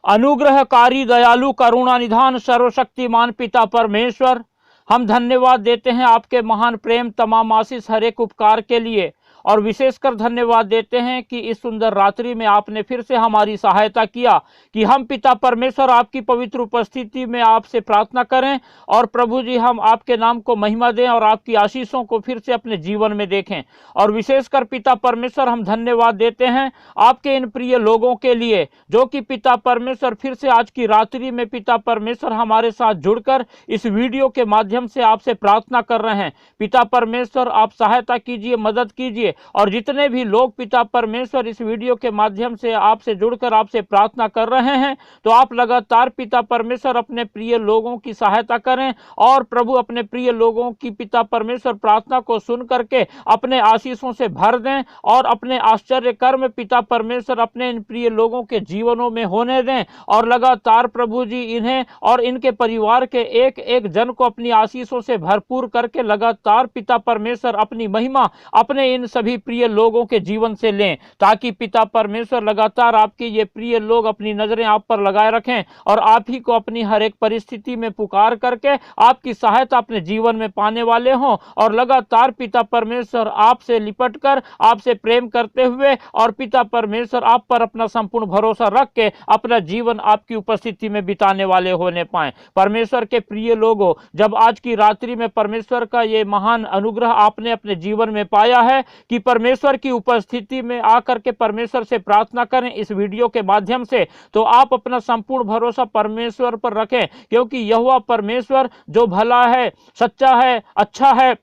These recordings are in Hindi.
अनुग्रहकारी, दयालु, करुणा निधान, सर्वशक्तिमान पिता परमेश्वर, हम धन्यवाद देते हैं आपके महान प्रेम, तमाम आशीष, हर एक उपकार के लिए। और विशेषकर धन्यवाद देते हैं कि इस सुंदर रात्रि में आपने फिर से हमारी सहायता किया कि हम पिता परमेश्वर आपकी पवित्र उपस्थिति में आपसे प्रार्थना करें। और प्रभु जी, हम आपके नाम को महिमा दें और आपकी आशीषों को फिर से अपने जीवन में देखें। और विशेषकर पिता परमेश्वर, हम धन्यवाद देते हैं आपके इन प्रिय लोगों के लिए जो कि पिता परमेश्वर फिर से आज की रात्रि में पिता परमेश्वर हमारे साथ जुड़कर इस वीडियो के माध्यम से आपसे प्रार्थना कर रहे हैं। पिता परमेश्वर, आप सहायता कीजिए, मदद कीजिए। और जितने भी लोग पिता परमेश्वर इस वीडियो के माध्यम से आपसे जुड़कर आपसे प्रार्थना कर रहे हैं, तो आप लगातार पिता परमेश्वर अपने प्रिय लोगों की सहायता करें। और प्रभु, अपने प्रिय लोगों की पिता परमेश्वर प्रार्थना को सुन करके अपने आशीषों से भर दें और अपने आश्चर्य कर्म पिता परमेश्वर अपने इन प्रिय लोगों के जीवनों में होने दें। और लगातार प्रभु जी, इन्हें और इनके परिवार के एक एक जन को अपनी आशीषों से भरपूर करके लगातार पिता परमेश्वर अपनी महिमा अपने इन सभी प्रिय लोगों के जीवन से लें, ताकि पिता परमेश्वर लगातार आपके ये प्रिय लोग अपनी नजरें आप पर लगाए रखें और आप ही को अपनी हर एक परिस्थिति में पुकार करके आपकी सहायता अपने जीवन में पाने वाले हों। और लगातार पिता परमेश्वर आपसे लिपट कर आपसे प्रेम करते हुए और पिता परमेश्वर आप पर अपना संपूर्ण भरोसा रख के अपना जीवन आपकी उपस्थिति में बिताने वाले होने पाए। परमेश्वर के प्रिय लोगों, जब आज की रात्रि में परमेश्वर का ये महान अनुग्रह आपने अपने जीवन में पाया है कि परमेश्वर की उपस्थिति में आकर के परमेश्वर से प्रार्थना करें इस वीडियो के माध्यम से, तो आप अपना संपूर्ण भरोसा परमेश्वर पर रखें, क्योंकि यहोवा परमेश्वर जो भला है, सच्चा है, अच्छा है,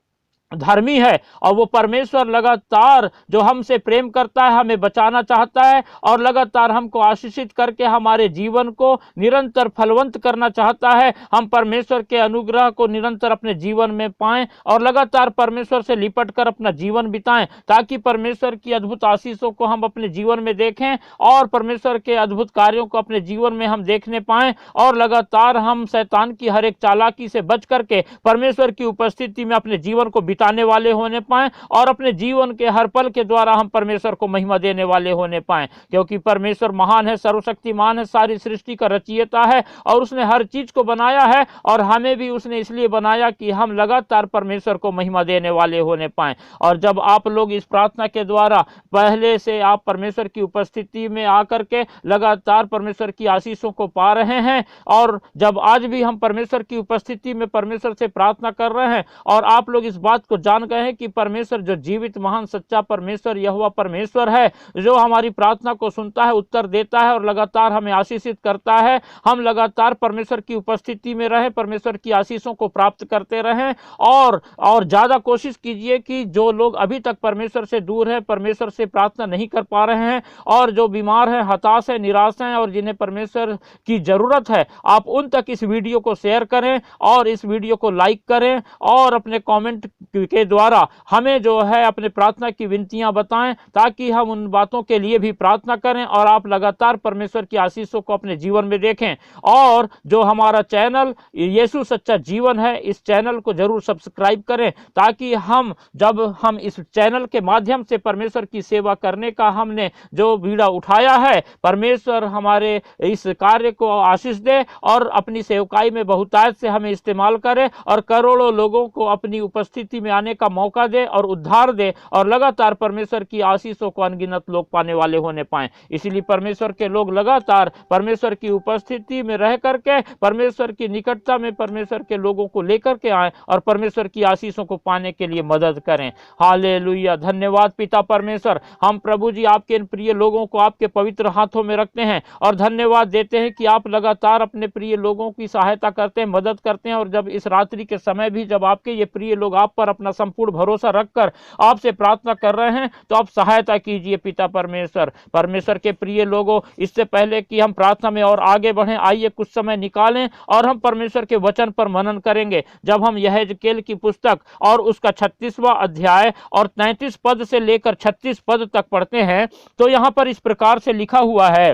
धर्मी है। और वो परमेश्वर लगातार जो हमसे प्रेम करता है, हमें बचाना चाहता है और लगातार हमको आशीषित करके हमारे जीवन को निरंतर फलवंत करना चाहता है। हम परमेश्वर के अनुग्रह को निरंतर अपने जीवन में पाएं और लगातार परमेश्वर से लिपट कर अपना जीवन बिताएं, ताकि परमेश्वर की अद्भुत आशीषों को हम अपने जीवन में देखें और परमेश्वर के अद्भुत कार्यों को अपने जीवन में हम देखने पाएं। और लगातार हम शैतान की हर एक चालाकी से बच करके परमेश्वर की उपस्थिति में अपने जीवन को बिताने वाले होने पाए और अपने जीवन के हर पल के द्वारा हम परमेश्वर को महिमा देने वाले होने पाए, क्योंकि परमेश्वर महान है, सर्वशक्तिमान है, सारी सृष्टि का रचयिता है और उसने हर चीज को बनाया है और हमें भी उसने इसलिए बनाया कि हम लगातार परमेश्वर को महिमा देने वाले होने पाए। और जब आप लोग इस प्रार्थना के द्वारा पहले से आप परमेश्वर की उपस्थिति में आकर के लगातार परमेश्वर की आशीषों को पा रहे हैं, और जब आज भी हम परमेश्वर की उपस्थिति में परमेश्वर से प्रार्थना कर रहे हैं और आप लोग इस बात को जान गए हैं कि परमेश्वर जो जीवित महान सच्चा परमेश्वर यहोवा परमेश्वर है, जो हमारी प्रार्थना को सुनता है, उत्तर देता है और लगातार हमें आशीषित करता है, हम लगातार परमेश्वर की उपस्थिति में रहें, परमेश्वर की आशीषों को प्राप्त करते रहें। और ज्यादा कोशिश कीजिए कि जो लोग अभी तक परमेश्वर से दूर हैं, परमेश्वर से प्रार्थना नहीं कर पा रहे हैं और जो बीमार हैं, हताश हैं, निराश हैं और जिन्हें परमेश्वर की जरूरत है, आप उन तक इस वीडियो को शेयर करें और इस वीडियो को लाइक करें और अपने कमेंट के द्वारा हमें जो है अपने प्रार्थना की विनतियां बताएं, ताकि हम उन बातों के लिए भी प्रार्थना करें और आप लगातार परमेश्वर की आशीषों को अपने जीवन में देखें। और जो हमारा चैनल यीशु सच्चा जीवन है, इस चैनल को जरूर सब्सक्राइब करें, ताकि जब हम इस चैनल के माध्यम से परमेश्वर की सेवा करने का हमने जो बीड़ा उठाया है, परमेश्वर हमारे इस कार्य को आशीष दे और अपनी सेवकाई में बहुतायत से हमें इस्तेमाल करे और करोड़ों लोगों को अपनी उपस्थिति में आने का मौका दे और उद्धार दे और लगातार परमेश्वर की आशीषों को अनगिनत लोग पाने वाले होने पाए। इसलिए परमेश्वर के लोग लगातार परमेश्वर की उपस्थिति में रह करके परमेश्वर की निकटता में परमेश्वर के लोगों को लेकर के आए और परमेश्वर की आशीषों को पाने के लिए मदद करें। हालेलुया, धन्यवाद पिता परमेश्वर। हम प्रभु जी आपके इन प्रिय लोगों को आपके पवित्र हाथों में रखते हैं और धन्यवाद देते हैं कि आप लगातार अपने प्रिय लोगों की सहायता करते हैं, मदद करते हैं। और जब इस रात्रि के समय भी जब आपके ये प्रिय लोग आप पर अपना संपूर्ण भरोसा रखकर आपसे प्रार्थना कर रहे हैं, तो आप सहायता कीजिए पिता परमेश्वर। परमेश्वर के प्रिय लोगों, इससे पहले कि हम प्रार्थना में और आगे बढ़ें, आइए कुछ समय निकालें और हम परमेश्वर के वचन पर मनन करेंगे। जब हम यहेजकेल की पुस्तक और उसका 36वां अध्याय और 33 पद से लेकर 36 पद तक पढ़ते हैं, तो यहाँ पर इस प्रकार से लिखा हुआ है,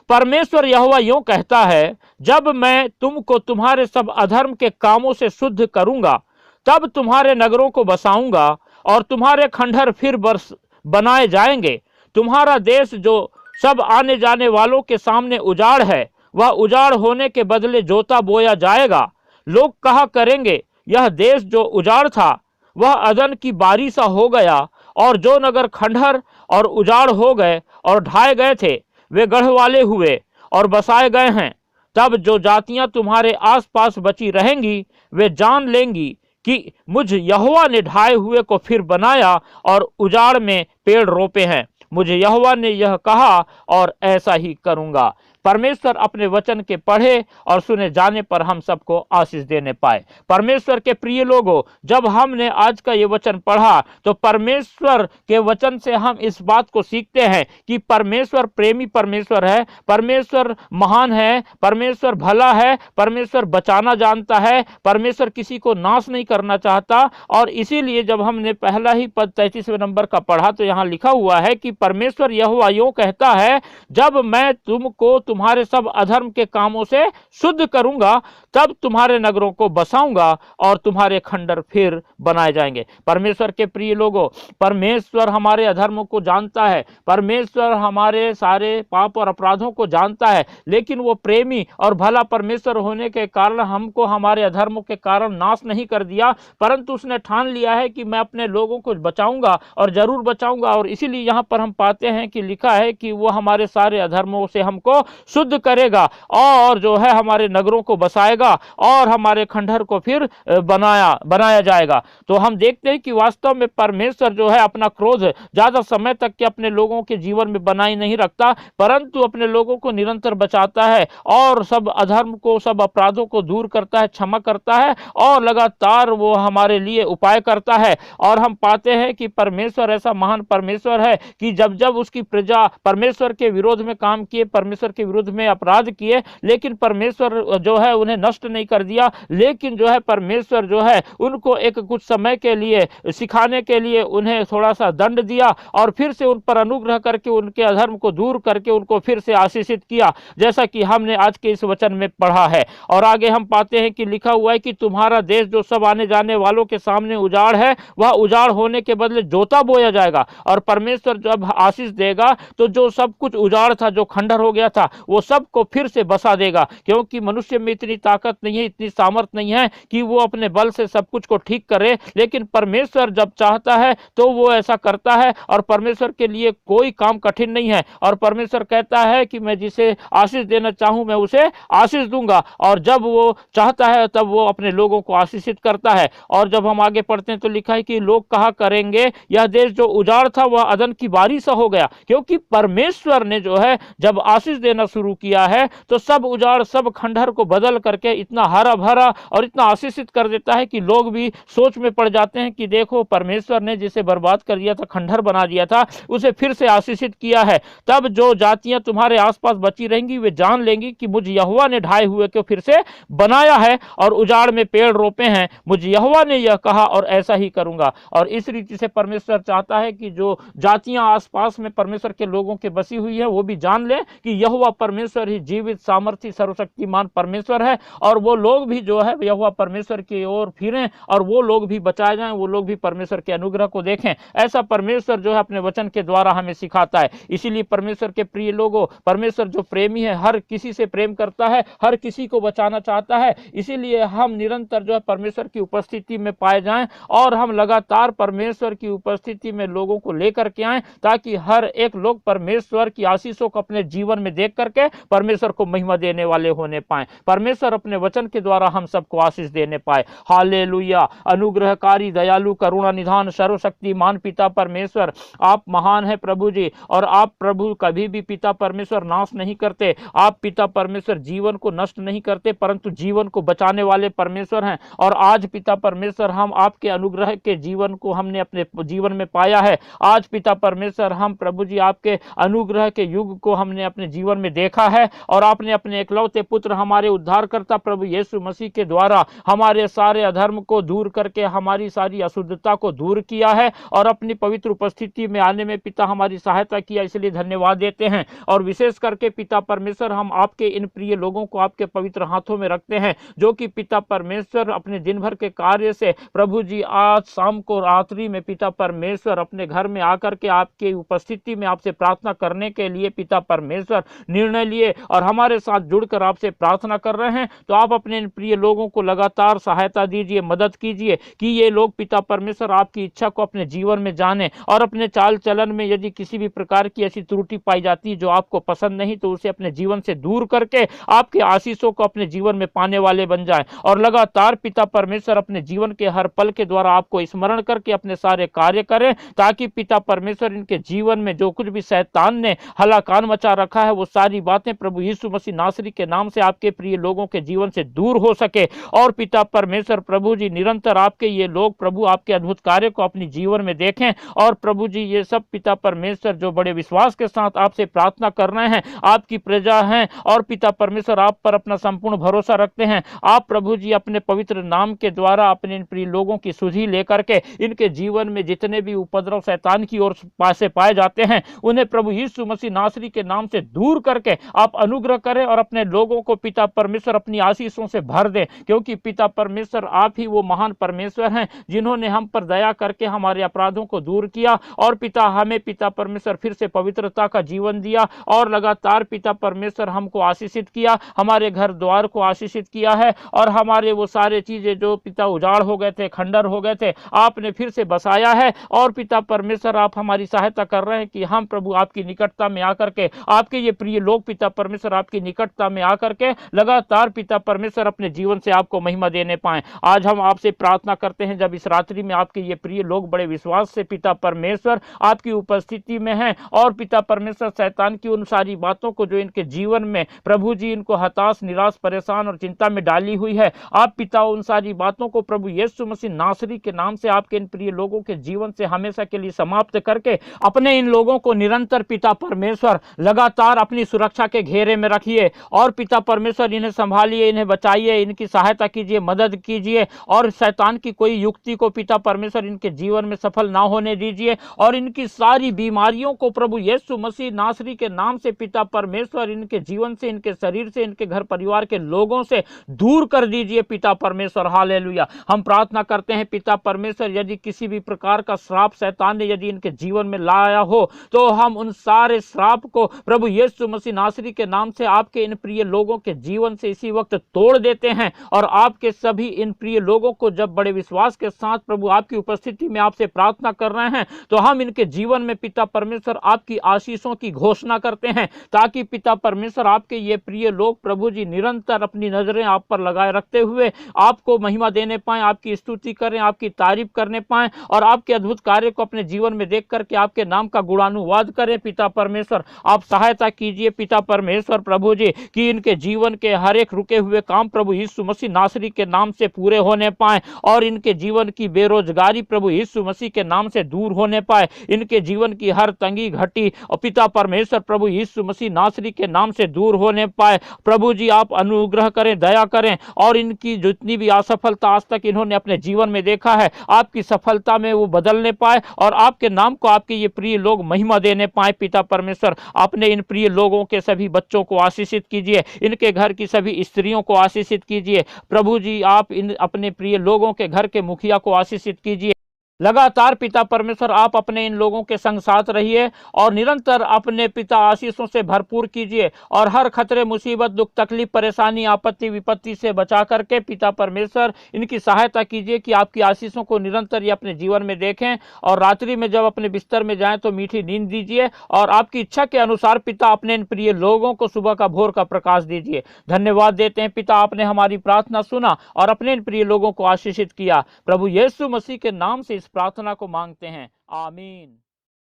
परमेश्वर यहोवा यूं कहता है, जब मैं तुमको तुम्हारे सब अधर्म के कामों से शुद्ध करूंगा, तब तुम्हारे नगरों को बसाऊंगा और तुम्हारे खंडहर फिर बनाए जाएंगे। तुम्हारा देश जो सब आने जाने वालों के सामने उजाड़ है, वह उजाड़ होने के बदले जोता बोया जाएगा। लोग कहा करेंगे, यह देश जो उजाड़ था वह अदन की बारी सा हो गया, और जो नगर खंडहर और उजाड़ हो गए और ढाए गए थे वे गढ़वाले हुए और बसाए गए हैं। तब जो जातियां तुम्हारे आसपास बची रहेंगी वे जान लेंगी कि मुझ यहोवा ने ढाए हुए को फिर बनाया और उजाड़ में पेड़ रोपे हैं। मुझे यहोवा ने यह कहा और ऐसा ही करूंगा। परमेश्वर अपने वचन के पढ़े और सुने जाने पर हम सबको आशीष देने पाए। परमेश्वर के प्रिय लोगों, जब हमने आज का ये वचन पढ़ा तो परमेश्वर के वचन से हम इस बात को सीखते हैं कि परमेश्वर प्रेमी परमेश्वर है, परमेश्वर महान है, परमेश्वर भला है, परमेश्वर बचाना जानता है, परमेश्वर किसी को नाश नहीं करना चाहता। और इसीलिए जब हमने पहला ही पद 33वें नंबर का पढ़ा तो यहाँ लिखा हुआ है कि परमेश्वर यहोवा यूं कहता है, जब मैं तुमको तुम्हारे सब अधर्म के कामों से शुद्ध करूंगा तब तुम्हारे नगरों को बसाऊंगा और तुम्हारे खंडर फिर बनाए जाएंगे। परमेश्वर के प्रिय लोगों, परमेश्वर हमारे अधर्मों को जानता है, परमेश्वर हमारे सारे पाप और अपराधों को जानता है, लेकिन वो प्रेमी और भला परमेश्वर होने के कारण हमको हमारे अधर्मों के कारण नाश नहीं कर दिया, परंतु उसने ठान लिया है कि मैं अपने लोगों को बचाऊंगा और जरूर बचाऊंगा। और इसीलिए यहाँ पर हम पाते हैं कि लिखा है कि वो हमारे सारे अधर्मों से हमको शुद्ध करेगा और जो है हमारे नगरों को बसाएगा और हमारे खंडहर को फिर बनाया जाएगा। तो हम देखते हैं कि वास्तव में परमेश्वर जो है अपना क्रोध ज्यादा समय तक के अपने लोगों के जीवन में बनाए नहीं रखता, परंतु अपने लोगों को निरंतर बचाता है और सब अधर्म को, सब अपराधों को दूर करता है, क्षमा करता है और लगातार वो हमारे लिए उपाय करता है। और हम पाते हैं कि परमेश्वर ऐसा महान परमेश्वर है कि जब जब उसकी प्रजा परमेश्वर के विरोध में काम किए, परमेश्वर के विरुद्ध में अपराध किए, लेकिन परमेश्वर जो है उन्हें नष्ट नहीं कर दिया, लेकिन जो है परमेश्वर जो है उनको एक कुछ समय के लिए सिखाने के लिए उन्हें थोड़ा सा दंड दिया और फिर से उन पर अनुग्रह करके उनके अधर्म को दूर करके उनको फिर से आशीषित किया, जैसा कि हमने आज के इस वचन में पढ़ा है। और आगे हम पाते हैं कि लिखा हुआ है कि तुम्हारा देश जो सब आने जाने वालों के सामने उजाड़ है वह उजाड़ होने के बदले जोता बोया जाएगा। और परमेश्वर जब आशीष देगा तो जो सब कुछ उजाड़ था, जो खंडहर हो गया था, वो सब को फिर से बसा देगा, क्योंकि मनुष्य में इतनी ताकत नहीं है, इतनी सामर्थ नहीं है कि वो अपने बल से सब कुछ को ठीक करे, लेकिन परमेश्वर जब चाहता है तो वो ऐसा करता है। और परमेश्वर के लिए कोई काम कठिन नहीं है और परमेश्वर कहता है कि मैं जिसे आशीष देना चाहूं मैं उसे आशीष दूंगा, और जब वो चाहता है तब वो अपने लोगों को आशीषित करता है। और जब हम आगे पढ़ते हैं तो लिखा है कि लोग कहा करेंगे, यह देश जो उजाड़ था वह अदन की बारी सा हो गया, क्योंकि परमेश्वर ने जो है जब आशीष देना शुरू किया है तो सब उजाड़, सब खंडहर को बदल करके इतना हरा भरा और इतना आशीषित कर देता है कि लोग भी सोच में पड़ जाते हैं कि देखो परमेश्वर ने जिसे बर्बाद कर दिया था, खंडहर बना दिया था, उसे फिर से आशीषित किया है। तब जो जातियां तुम्हारे आसपास बची रहेंगी वे जान लेंगी कि मुझ यहोवा ने ढाए हुए को फिर से बनाया है और उजाड़ में पेड़ रोपे हैं। मुझ यहोवा ने यह कहा और ऐसा ही करूंगा। और इस रीति से परमेश्वर चाहता है कि जो जातियां आसपास में परमेश्वर के लोगों के बसी हुई है वो भी जान लें कि यहोवा परमेश्वर ही जीवित, सामर्थी, सर्वशक्तिमान परमेश्वर है, और वो लोग भी जो है यहोवा परमेश्वर की ओर फिरें और वो लोग भी बचाए जाएं, वो लोग भी परमेश्वर के अनुग्रह को देखें। ऐसा परमेश्वर जो है अपने वचन के द्वारा हमें सिखाता है। इसीलिए परमेश्वर के प्रिय लोगों, परमेश्वर जो प्रेमी है, हर किसी से प्रेम करता है, हर किसी को बचाना चाहता है। इसीलिए हम निरंतर जो है परमेश्वर की उपस्थिति में पाए जाएं और हम लगातार परमेश्वर की उपस्थिति में लोगों को लेकर के आएं, ताकि हर एक लोग परमेश्वर की आशीषों को अपने जीवन में देख करके परमेश्वर को महिमा देने वाले होने पाए। परमेश्वर अपने वचन के द्वारा हम सबको आशीष देने पाए। हालेलुया। अनुग्रहकारी, दयालु, करुणा निधान, सर्वशक्तिमान पिता परमेश्वर, आप महान है प्रभु जी। और आप प्रभु कभी भी पिता परमेश्वर नाश नहीं करते। आप पिता परमेश्वर जीवन को नष्ट नहीं करते, परंतु जीवन को बचाने वाले परमेश्वर हैं। और आज पिता परमेश्वर हम आपके अनुग्रह के जीवन को हमने अपने जीवन में पाया है। आज पिता परमेश्वर हम प्रभु जी आपके अनुग्रह के युग को हमने अपने जीवन में देखा है और आपने अपने एकलौते पुत्र हमारे उद्धारकर्ता प्रभु यीशु मसीह के द्वारा हमारे सारे अधर्म को दूर करके हमारी सारी अशुद्धता को दूर किया है और अपनी पवित्र उपस्थिति में आने में पिता हमारी सहायता किया, इसलिए धन्यवाद देते हैं। और विशेष करके पिता परमेश्वर हम आपके इन प्रिय लोगों को आपके पवित्र हाथों में रखते हैं, जो कि पिता परमेश्वर अपने दिन भर के कार्य से प्रभु जी आज शाम को रात्रि में पिता परमेश्वर अपने घर में आकर के आपके उपस्थिति में आपसे प्रार्थना करने के लिए पिता परमेश्वर निर्णय लिए और हमारे साथ जुड़कर आपसे प्रार्थना कर रहे हैं। तो आप अपने इन प्रिय लोगों को लगातार सहायता दीजिए, मदद कीजिए कि ये लोग पिता परमेश्वर आपकी इच्छा को अपने जीवन में जाने और अपने चाल चलन में यदि किसी भी प्रकार की ऐसी त्रुटि पाई जाती है जो आपको पसंद नहीं, तो उसे अपने जीवन से दूर करके आपके आशीषों को अपने जीवन में पाने वाले बन जाए और लगातार पिता परमेश्वर अपने जीवन के हर पल के द्वारा आपको स्मरण करके अपने सारे कार्य करें, ताकि पिता परमेश्वर इनके जीवन में जो कुछ भी शैतान ने हलाकान मचा रखा है वो सारी बातें प्रभु यीशु मसीह नासरी के नाम से आपके प्रिय लोगों के जीवन से दूर हो सके। और पिता परमेश्वर प्रभु जी निरंतर आपके ये लोग प्रभु आपके अद्भुत कार्य को अपने जीवन में देखें। और प्रभु जी ये सब पिता परमेश्वर जो बड़े विश्वास के साथ आपसे प्रार्थना कर रहे हैं, आपकी प्रजा हैं और पिता परमेश्वर आप पर अपना संपूर्ण भरोसा रखते हैं, आप प्रभु जी अपने पवित्र नाम के द्वारा अपने इन प्रिय लोगों की सुधि लेकर के इनके जीवन में जितने भी उपद्रव शैतान की ओर से पाए जाते हैं उन्हें प्रभु यीशु मसीह नासरी के नाम से दूर करके आप अनुग्रह करें और अपने लोगों को पिता परमेश्वर अपनी आशीषों से भर दें, क्योंकि पिता परमेश्वर आप ही वो महान परमेश्वर हैं जिन्होंने हम पर दया करके हमारे अपराधों को दूर किया और पिता हमें पिता परमेश्वर फिर से पवित्रता का जीवन दिया और लगातार पिता परमेश्वर हमको आशीषित किया, हमारे घर द्वार को आशीषित किया है और हमारे वो सारे चीजें जो पिता उजाड़ हो गए थे, खंडर हो गए थे, आपने फिर से बसाया है। और पिता परमेश्वर आप हमारी सहायता कर रहे हैं कि हम प्रभु आपकी निकटता में आकर के आपके ये प्रिय लोग पिता परमेश्वर आपकी निकटता में आकर के लगातार पिता परमेश्वर अपने जीवन से आपको महिमा देने पाए। आज हम आपसे प्रार्थना करते हैं जब इस रात्रि में आपके ये प्रिय लोग बड़े विश्वास से पिता परमेश्वर आपकी उपस्थिति में हैं और पिता परमेश्वर शैतान की उन सारी बातों को जो इनके जीवन में प्रभु जी इनको हताश, निराश, परेशान और चिंता में डाली हुई है, आप पिता उन सारी बातों को प्रभु यीशु मसीह नासरी के नाम से आपके इन प्रिय लोगों के जीवन से हमेशा के लिए समाप्त करके अपने इन लोगों को निरंतर पिता परमेश्वर लगातार अपनी सुरक्षा के घेरे में रखिए और पिता परमेश्वर इन्हें संभालिए, इन्हें बचाइए, इनकी सहायता कीजिए, मदद कीजिए और शैतान की कोई युक्ति को पिता परमेश्वर इनके जीवन में सफल ना होने दीजिए और इनकी सारी बीमारियों को प्रभु यीशु मसीह नासरी के नाम से पिता परमेश्वर इनके जीवन से, इनके शरीर से, इनके घर परिवार के लोगों से दूर कर दीजिए पिता परमेश्वर। हालेलुया। हम प्रार्थना करते हैं पिता परमेश्वर यदि किसी भी प्रकार का श्राप शैतान ने यदि इनके जीवन में लाया हो तो हम उन सारे श्राप को प्रभु यीशु मसीह नासरी के नाम से आपके इन प्रिय लोगों के जीवन से इसी वक्त तोड़ देते हैं और आपके सभी इन प्रिय लोगों को जब बड़े विश्वास के साथ प्रभु आपकी उपस्थिति में आपसे प्रार्थना कर रहे हैं तो हम इनके जीवन में पिता परमेश्वर आपकी आशीषों की घोषणा करते हैं, ताकि पिता परमेश्वर आपके ये प्रिय लोग प्रभु जी निरंतर अपनी नजरें आप पर लगाए रखते हुए आपको महिमा देने पाए, आपकी स्तुति करें, आपकी तारीफ करने पाए और आपके अद्भुत कार्य को अपने जीवन में देख करके आपके नाम का गुणानुवाद करें। पिता परमेश्वर आप सहायता कीजिए पिता परमेश्वर प्रभु जी कि इनके जीवन के हर एक रुके हुए काम प्रभु यीशु मसीह नासरी के नाम से पूरे होने पाए और इनके जीवन की बेरोजगारी प्रभु यीशु मसीह के नाम से दूर होने पाए, इनके जीवन की हर तंगी घटी और पिता परमेश्वर प्रभु यीशु मसीह नासरी के नाम से दूर होने पाए। प्रभु जी आप अनुग्रह करें, दया करें और इनकी जितनी भी असफलता आज तक इन्होंने अपने जीवन में देखा है आपकी सफलता में वो बदलने पाए और आपके नाम को आपके ये प्रिय लोग महिमा देने पाए। पिता परमेश्वर अपने इन प्रिय लोगों के सभी बच्चों को आशीषित कीजिए, इनके घर की सभी स्त्रियों को आशीषित कीजिए। प्रभु जी आप इन अपने प्रिय लोगों के घर के मुखिया को आशीषित कीजिए। लगातार पिता परमेश्वर आप अपने इन लोगों के संग साथ रहिए और निरंतर अपने पिता आशीषों से भरपूर कीजिए और हर खतरे, मुसीबत, दुख, तकलीफ, परेशानी, आपत्ति, विपत्ति से बचा करके पिता परमेश्वर इनकी सहायता कीजिए कि आपकी आशीषों को निरंतर ये अपने जीवन में देखें और रात्रि में जब अपने बिस्तर में जाएं तो मीठी नींद दीजिए और आपकी इच्छा के अनुसार पिता अपने इन प्रिय लोगों को सुबह का भोर का प्रकाश दीजिए। धन्यवाद देते हैं पिता, आपने हमारी प्रार्थना सुना और अपने इन प्रिय लोगों को आशीषित किया। प्रभु यीशु मसीह के नाम से इस प्रार्थना को मांगते हैं, आमीन।